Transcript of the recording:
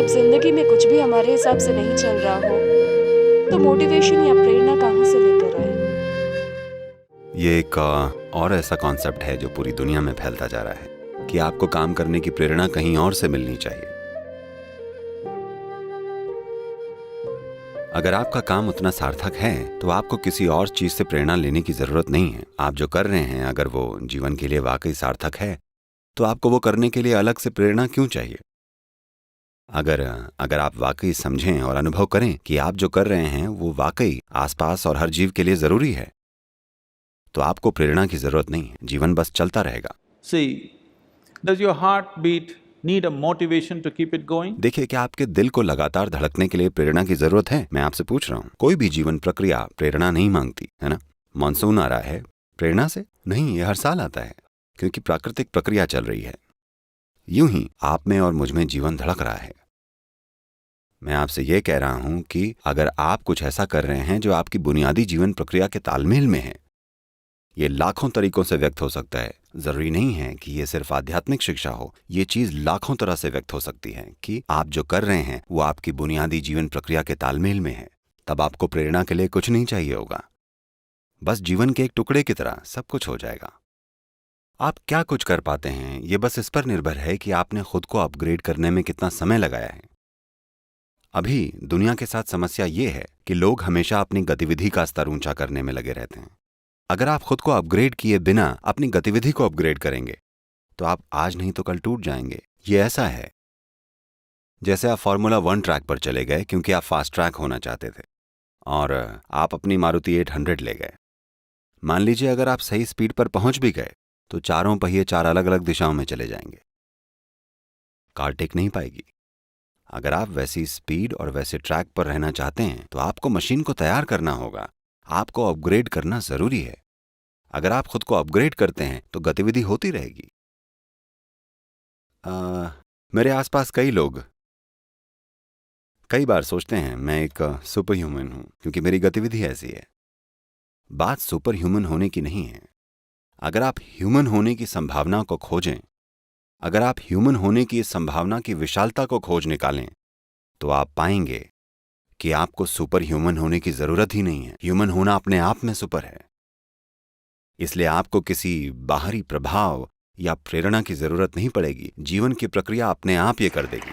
जब जिंदगी में कुछ भी हमारे हिसाब से नहीं चल रहा हो, तो मोटिवेशन या प्रेरणा कहाँ से लेकर आए? ये एक और ऐसा कॉन्सेप्ट है जो पूरी दुनिया में फैलता जा रहा है कि आपको काम करने की प्रेरणा कहीं और से मिलनी चाहिए। अगर आपका काम उतना सार्थक है तो आपको किसी और चीज से प्रेरणा लेने की जरूरत नहीं है। आप जो कर रहे हैं अगर वो जीवन के लिए वाकई सार्थक है तो आपको वो करने के लिए अलग से प्रेरणा क्यों चाहिए? अगर अगर आप वाकई समझें और अनुभव करें कि आप जो कर रहे हैं वो वाकई आसपास और हर जीव के लिए जरूरी है तो आपको प्रेरणा की जरूरत नहीं है, जीवन बस चलता रहेगा। See, does your heartbeat need a motivation to keep it going? देखिए, क्या आपके दिल को लगातार धड़कने के लिए प्रेरणा की जरूरत है? मैं आपसे पूछ रहा हूँ। कोई भी जीवन प्रक्रिया प्रेरणा नहीं मांगती, है ना? मानसून आ रहा है, प्रेरणा से नहीं, ये हर साल आता है क्योंकि प्राकृतिक प्रक्रिया चल रही है। यूं ही आप में और मुझ में जीवन धड़क रहा है। मैं आपसे ये कह रहा हूं कि अगर आप कुछ ऐसा कर रहे हैं जो आपकी बुनियादी जीवन प्रक्रिया के तालमेल में है, ये लाखों तरीकों से व्यक्त हो सकता है। जरूरी नहीं है कि ये सिर्फ आध्यात्मिक शिक्षा हो, ये चीज लाखों तरह से व्यक्त हो सकती है कि आप जो कर रहे हैं वो आपकी बुनियादी जीवन प्रक्रिया के तालमेल में है। तब आपको प्रेरणा के लिए कुछ नहीं चाहिए होगा, बस जीवन के एक टुकड़े की तरह सब कुछ हो जाएगा। आप क्या कुछ कर पाते हैं ये बस इस पर निर्भर है कि आपने खुद को अपग्रेड करने में कितना समय लगाया है। अभी दुनिया के साथ समस्या ये है कि लोग हमेशा अपनी गतिविधि का स्तर ऊंचा करने में लगे रहते हैं। अगर आप खुद को अपग्रेड किए बिना अपनी गतिविधि को अपग्रेड करेंगे तो आप आज नहीं तो कल टूट जाएंगे। ये ऐसा है जैसे आप फॉर्मूला 1 ट्रैक पर चले गए क्योंकि आप फास्ट ट्रैक होना चाहते थे और आप अपनी मारुति 800 ले गए। मान लीजिए अगर आप सही स्पीड पर पहुंच भी गए तो चारों पहिए 4 अलग अलग दिशाओं में चले जाएंगे, कार टिक नहीं पाएगी। अगर आप वैसी स्पीड और वैसे ट्रैक पर रहना चाहते हैं तो आपको मशीन को तैयार करना होगा, आपको अपग्रेड करना जरूरी है। अगर आप खुद को अपग्रेड करते हैं तो गतिविधि होती रहेगी। मेरे आसपास कई लोग कई बार सोचते हैं मैं एक सुपर ह्यूमन हूं क्योंकि मेरी गतिविधि ऐसी है। बात सुपर ह्यूमन होने की नहीं है। अगर आप ह्यूमन होने की संभावना को खोजें, अगर आप ह्यूमन होने की इस संभावना की विशालता को खोज निकालें तो आप पाएंगे कि आपको सुपर ह्यूमन होने की जरूरत ही नहीं है। ह्यूमन होना अपने आप में सुपर है। इसलिए आपको किसी बाहरी प्रभाव या प्रेरणा की जरूरत नहीं पड़ेगी। जीवन की प्रक्रिया अपने आप ये कर देगी।